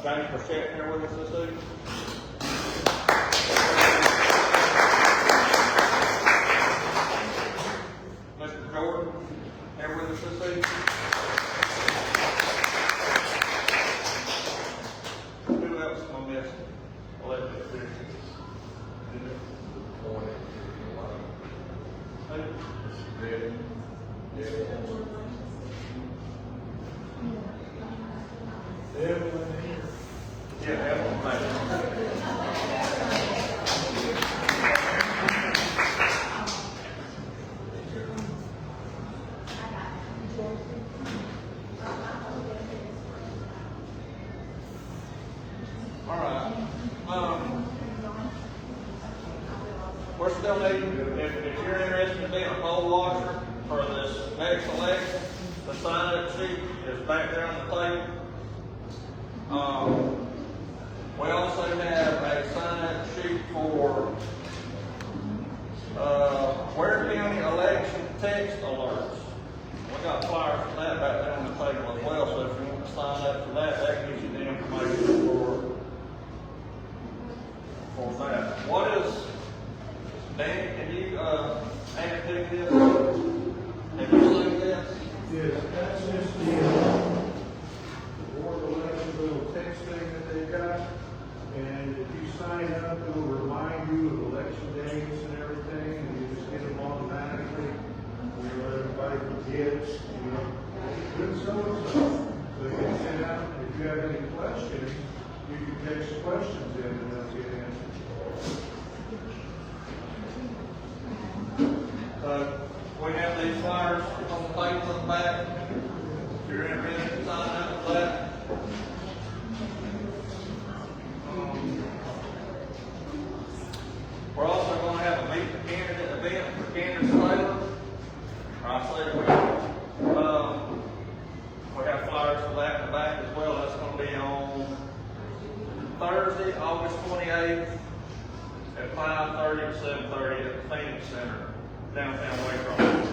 James Burchett here with us this evening. Mr. Jordan here with us this evening. Who else is going to miss elected officials? We're still needing, if you're interested in being a poll watcher for this next election, the sign-up sheet is back there on the table. We also have a sign-up sheet for Ware County election text alerts. We got flyers for that back there on the table as well, so if you want to sign up for that, that gives you the information for that. What is Dan, can you answer this? Have you seen this? Yes, that's just the board election little text thing that they got. And if you sign up, it'll remind you of election days and everything, and you just get them automatically. You let everybody forgets, you know, good so-and-so. So you can send out, if you have any questions, you can text questions in and they'll get answered. We have these flyers on the table in the back. If you're interested in signing up for that. We're also going to have a meet the candidate event for Candace Taylor. I say we have flyers for that in the back as well. That's going to be on Thursday, August 28th at 5:30 to 7:30 at the Phoenix Center, downtown Ware County.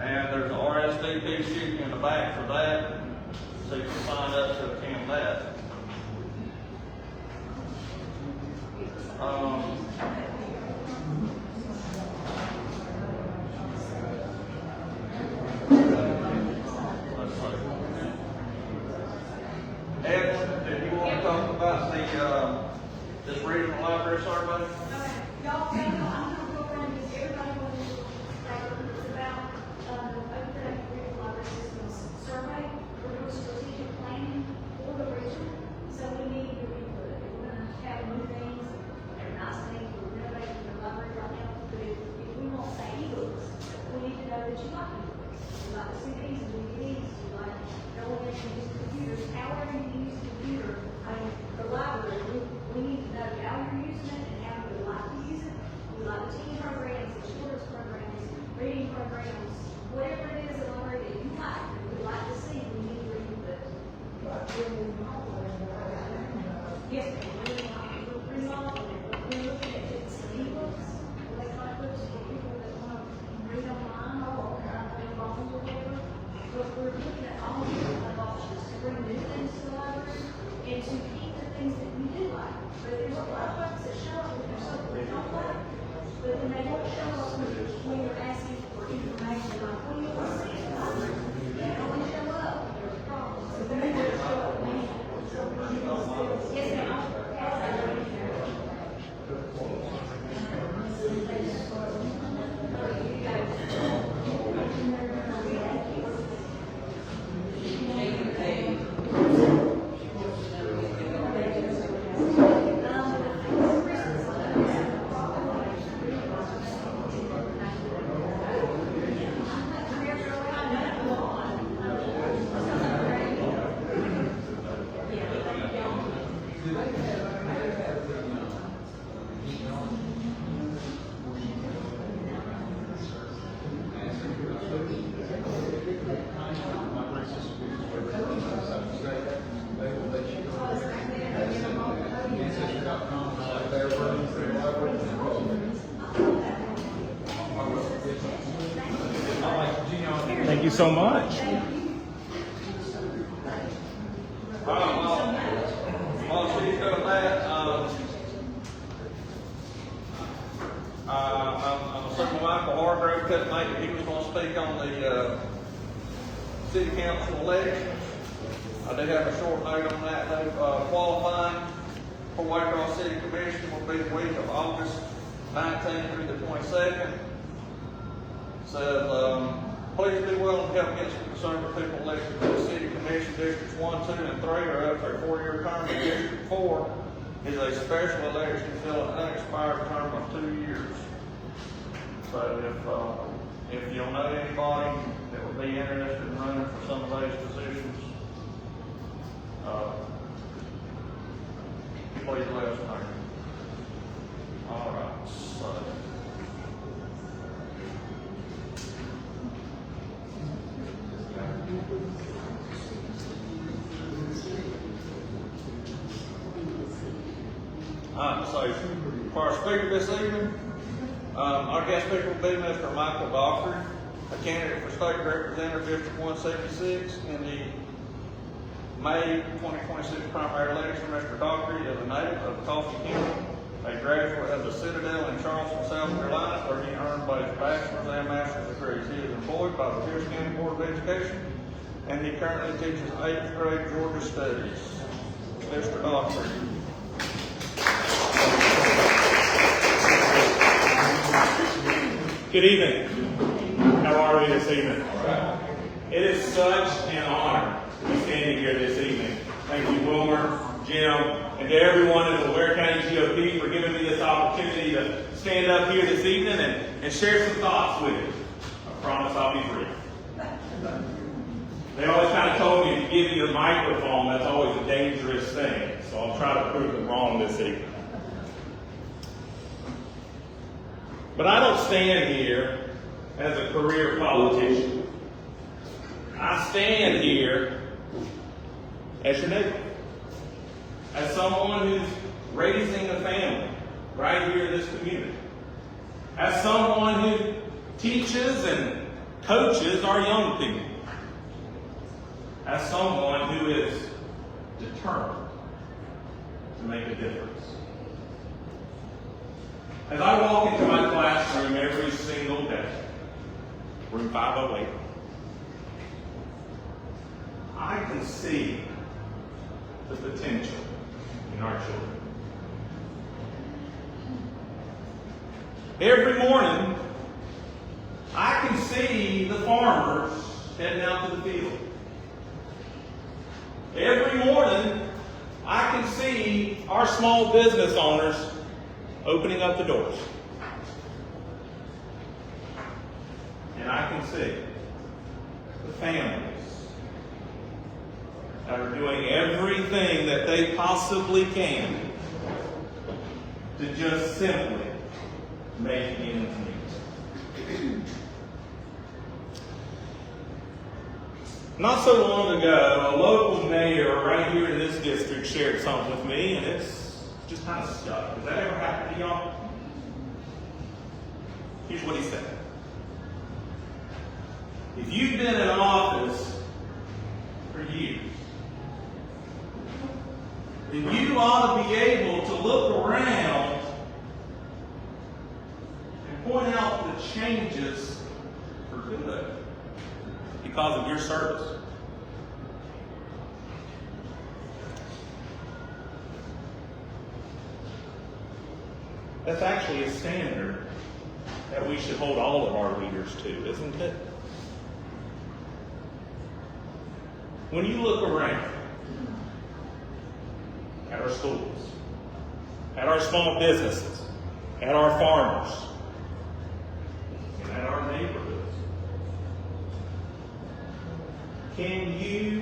And there's an RSVP sheet in the back for that, so you can sign up to attend that. Ed, did you want to talk about the this regional library survey? Y'all know I'm going to go around and give everybody what it's about the Open Regional Library Systems survey. We're doing strategic planning for the region, so we need your input. We're going to have new things, they're nice things, we're renovating the library right now, but if we won't say ebooks, we need to know that you like ebooks. You like to see these and DVDs, you like going in and use computers, however you use a computer. I mean, the library, we need to know how you're using it and how you would like to use it. We like the teen programs, the children's programs, reading programs, whatever it is that already that you like, that we'd like to see, we need your input. Yes, ma'am. We're remodeling it. We're looking at getting some ebooks, electronic books for people that want to read online or their phones or whatever. But we're looking at all different options to bring new things to the library and to keep the things that we do like. But there's a lot of folks that show up with their something they don't like, but then they won't show up when you're asking for information like, what do you want to see in the library? They only show up when there's a problem. So they're going to show up now. Yes, ma'am. Thank you so much. While Michael Hargrove couldn't make it. He was going to speak on the city council elections. I do have a short note on that. Qualifying for Ware County City Commission will be the week of August 19th through the 22nd. Says, please be willing to help get some conservative people elected to the city commission. Districts 1, 2, and 3 are up for a 4-year term, and District 4 is a special election to fill an unexpired term of 2 years. So if you'll know anybody that would be interested in running for some of those positions, please let us know. All right, so. So for our speaker this evening, our guest speaker will be Mr. Michael Dockery, a candidate for state representative District 176 in the May 2026 primary election. Mr. Dockery is a native of Coffee County, a graduate of the Citadel in Charleston, South Carolina, where he earned both bachelor's and master's degrees. He is employed by the Pierce County Board of Education, and he currently teaches 8th grade Georgia studies. Mr. Dockery. Good evening. How are we this evening? It is such an honor to be standing here this evening. Thank you, Wilmer, Jim, and to everyone in the Ware County GOP for giving me this opportunity to stand up here this evening and share some thoughts with you. I promise I'll be brief. They always kind of told me if you give me a microphone, that's always a dangerous thing. So I'll try to prove them wrong this evening. But I don't stand here as a career politician. I stand here as your neighbor, as someone who's raising a family right here in this community, as someone who teaches and coaches our young people, as someone who is determined to make a difference. As I walk into my classroom every single day, room 508, I can see the potential in our children. Every morning, I can see the farmers heading out to the field. Every morning, I can see our small business owners opening up the doors. And I can see the families that are doing everything that they possibly can to just simply make ends meet. Not so long ago, a local mayor right here in this district shared something with me, and it's just kind of stuck. Has that ever happened to y'all? Here's what he said. If you've been in office for years, then you ought to be able to look around and point out the changes for good because of your service. That's actually a standard that we should hold all of our leaders to, isn't it? When you look around at our schools, at our small businesses, at our farmers, and at our neighborhoods, can you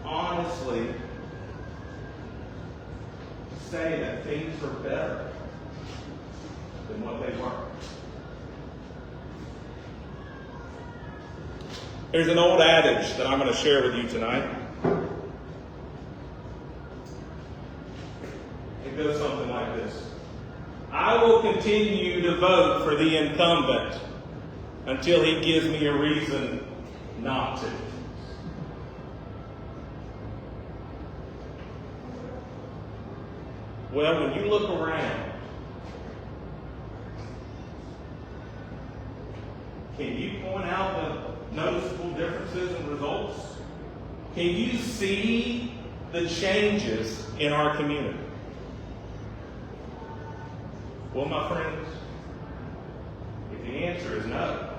honestly say that things are better than what they were? There's an old adage that I'm going to share with you tonight. It goes something like this. I will continue to vote for the incumbent until he gives me a reason not to. Well, when you look around Can you point out the noticeable differences in results? Can you see the changes in our community? Well, my friends, if the answer is no,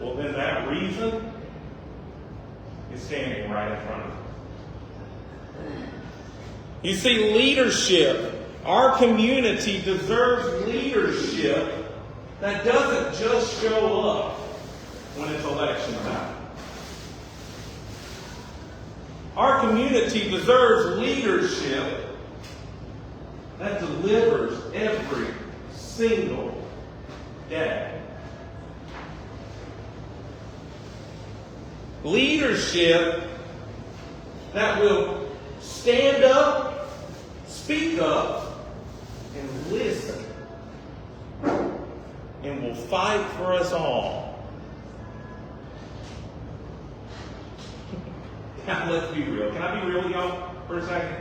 well, then that reason is standing right in front of us. You see, leadership, our community deserves leadership that doesn't just show up when it's election time. Our community deserves leadership that delivers every single day. Leadership that will stand up, speak up, and listen, and will fight for us all. Now, let's be real. Can I be real with y'all for a second?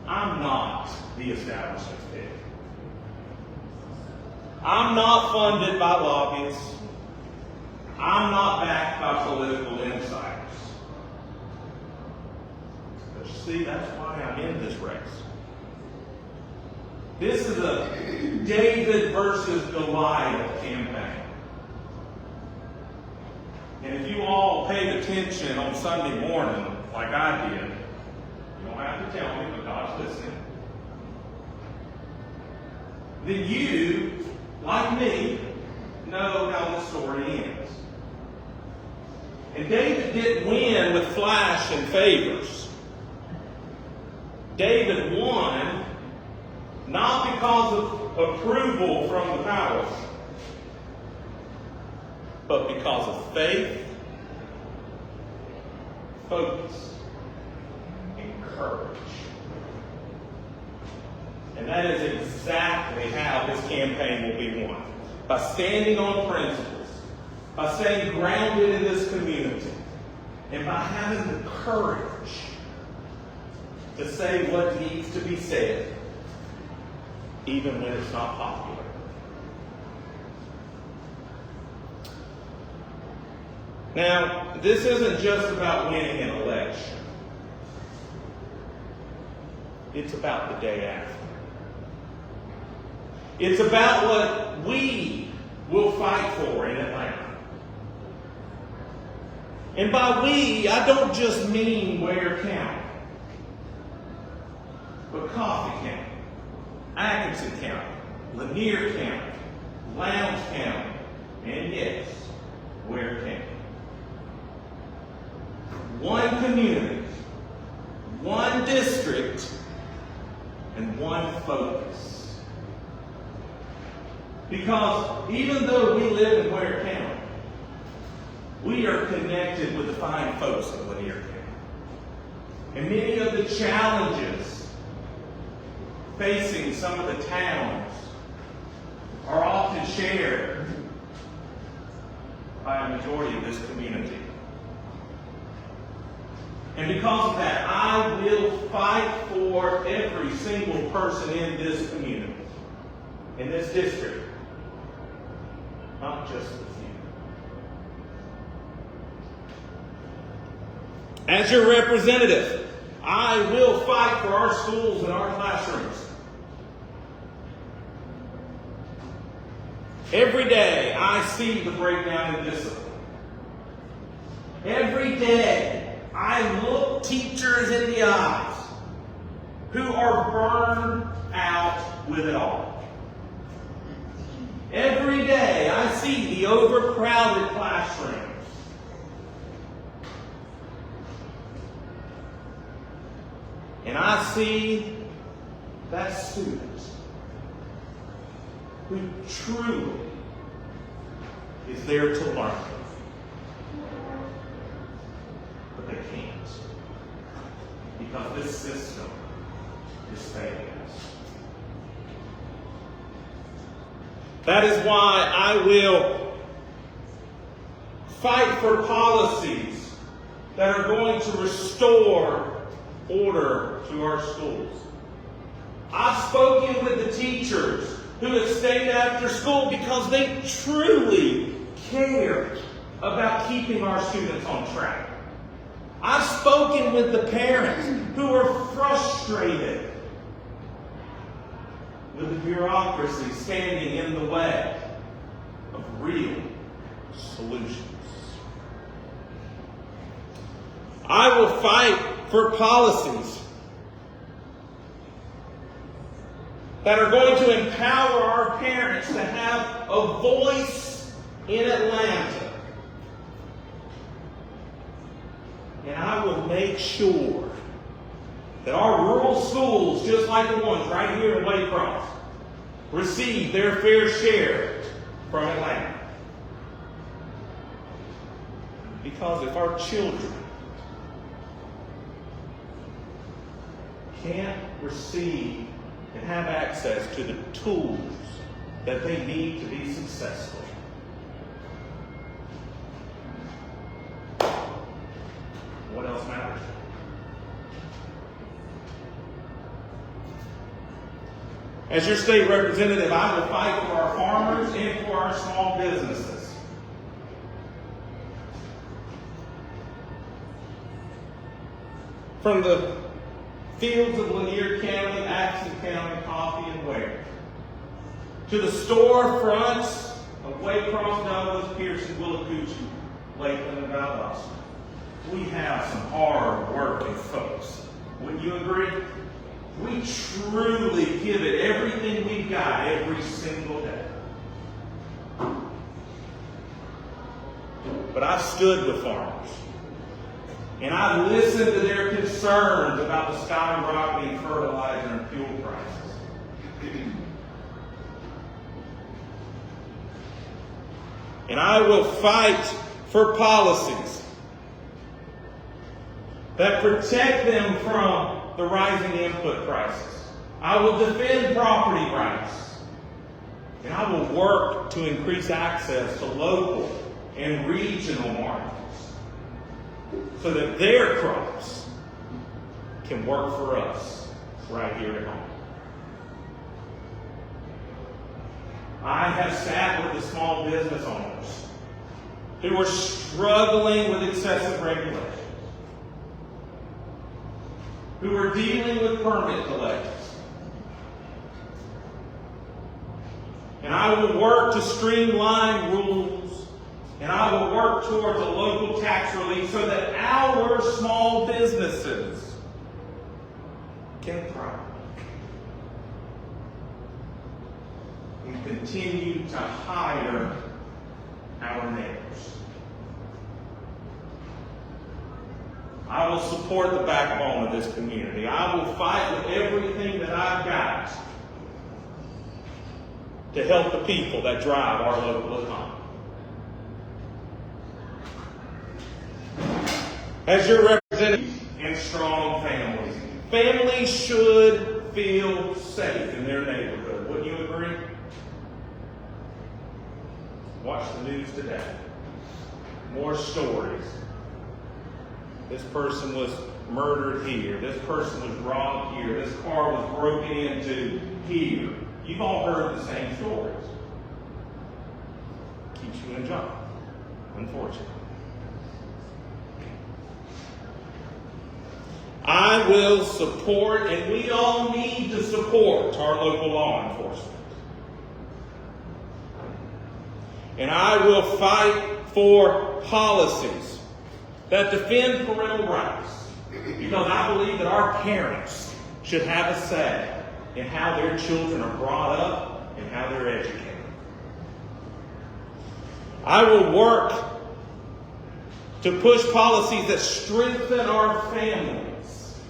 I'm not the establishment pick. I'm not funded by lobbyists. I'm not backed by political insiders. But you see, that's why I'm in this race. This is a David versus Goliath campaign. And if you all paid attention on Sunday morning, like I did, you don't have to tell me, but God's listening, then you, like me, know how the story ends. And David didn't win with flash and favors. David won not because of approval from the powers, but because of faith, focus, and courage. And that is exactly how this campaign will be won. By standing on principles, by staying grounded in this community, and by having the courage to say what needs to be said, even when it's not popular. Now, this isn't just about winning an election. It's about the day after. It's about what we will fight for in Atlanta. And by we, I don't just mean Ware County, but Coffee County, Atkinson County, Lanier County, Lowndes County, and yes, Ware County. One community, one district, and one focus. Because even though we live in Ware County, we are connected with the fine folks of Lanier County. And many of the challenges facing some of the towns are often shared by a majority of this community. And because of that, I will fight for every single person in this community, in this district, not just the few. As your representative, I will fight for our schools and our classrooms. Every day, I see the breakdown in discipline. Every day, I look teachers in the eyes who are burned out with it all. Every day, I see the overcrowded classrooms. And I see that student who truly is there to learn. But they can't. Because this system is failing us. That is why I will fight for policies that are going to restore order to our schools. I've spoken with the teachers who have stayed after school because they truly care about keeping our students on track. I've spoken with the parents who are frustrated with the bureaucracy standing in the way of real solutions. I will fight for policies that are going to empower our parents to have a voice in Atlanta. And I will make sure that our rural schools, just like the ones right here in Ware County, receive their fair share from Atlanta. Because if our children can't receive and have access to the tools that they need to be successful, what else matters? As your state representative, I will fight for our farmers and for our small businesses. From the fields of Lanier County, Axon County, Coffee, and Ware, to the storefronts of Waycross, Douglas, Pearson, Willacoochee, Lakeland, and Valdosta. We have some hard-working folks. Wouldn't you agree? We truly give it everything we've got every single day. But I've stood with farmers, and I've listened to their concerns about the skyrocketing fertilizer and fuel prices. And I will fight for policies that protect them from the rising input prices. I will defend property rights. And I will work to increase access to local and regional markets so that their crops can work for us right here at home. I have sat with the small business owners who are struggling with excessive regulations, who are dealing with permit delays. And I will work to streamline rules, and I will work towards a local tax relief so that our small businesses can thrive and continue to hire our neighbors. I will support the backbone of this community. I will fight with everything that I've got to help the people that drive our local economy. As your representative in strong families, families should feel safe in their neighborhood. Wouldn't you agree? Watch the news today. More stories. This person was murdered here. This person was robbed here. This car was broken into here. You've all heard the same stories. Keeps you in a job, unfortunately. I will support, and we all need to support our local law enforcement. And I will fight for policies that defend parental rights, because I believe that our parents should have a say in how their children are brought up and how they're educated. I will work to push policies that strengthen our families,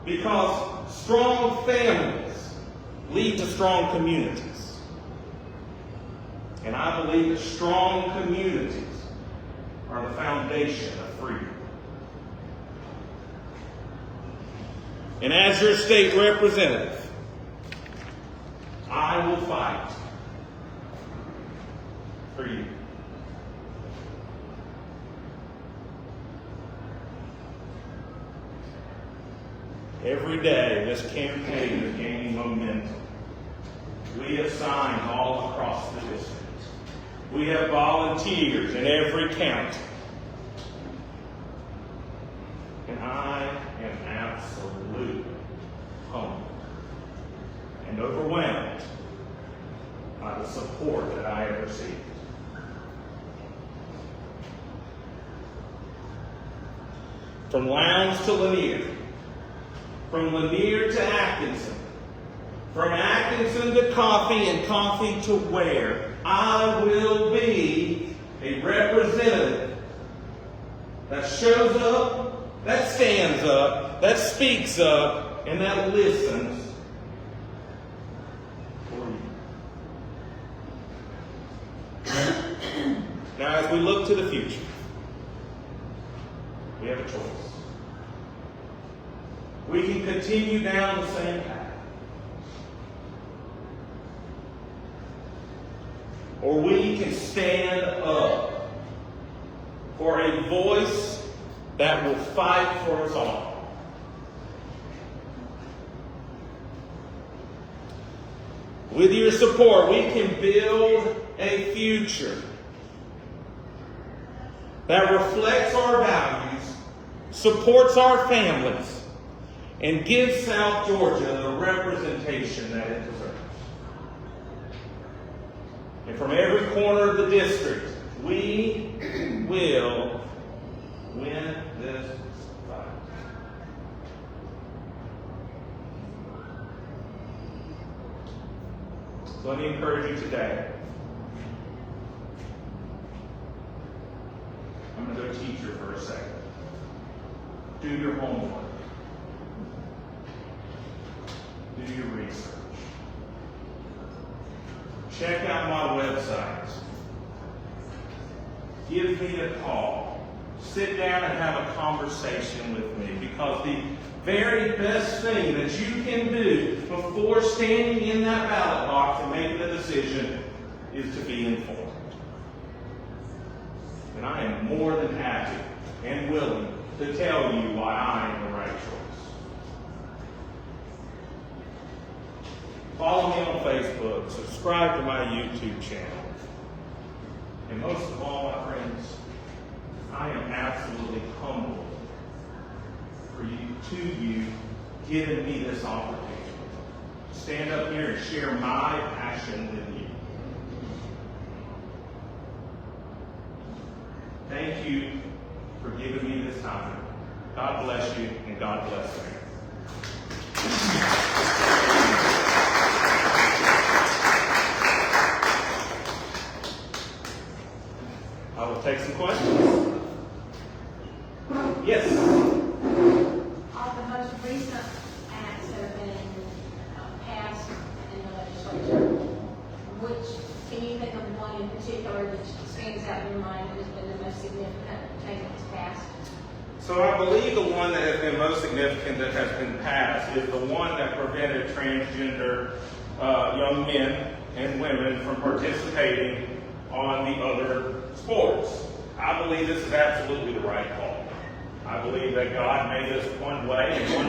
because strong families lead to strong communities. And I believe that strong communities are the foundation of freedom. And as your state representative, I will fight for you. Every day, this campaign is gaining momentum. We have signs all across the district. We have volunteers in every county. And I am absolutely humbled and overwhelmed by the support that I have received. From Lowndes to Lanier, from Lanier to Atkinson, from Atkinson to Coffee and Coffee to Ware, I will be a representative that shows up, that stands up, that speaks up, and that listens for you. Now, as we look to the future, we have a choice. We can continue down the same path. Or we can stand up for a voice that will fight for us all. With your support, we can build a future that reflects our values, supports our families, and gives South Georgia the representation that it deserves. And from every corner of the district, we will win this fight. So let me encourage you today. I'm going to go teacher for a second. Do your homework. Do your research. Check out my website. Give me a call. Sit down and have a conversation with me, because the very best thing that you can do before standing in that ballot box and making a decision is to be informed. And I am more than happy and willing to tell you why I am the right choice. Follow me on Facebook, subscribe to my YouTube channel. And most of all, my friends, I am absolutely humbled to you giving me this opportunity to stand up here and share my passion with you. Thank you for giving me this time. God bless you, and God bless me. I will take some questions. Yes. Of the most recent acts that have been passed in the legislature, can you think of one in particular that stands out in your mind that has been the most significant thing that's passed? So I believe the one that has been most significant that has been passed is the one that prevented transgender young men and women from participating on the other sports. I believe this is absolutely the right call. I believe that God made us one way and one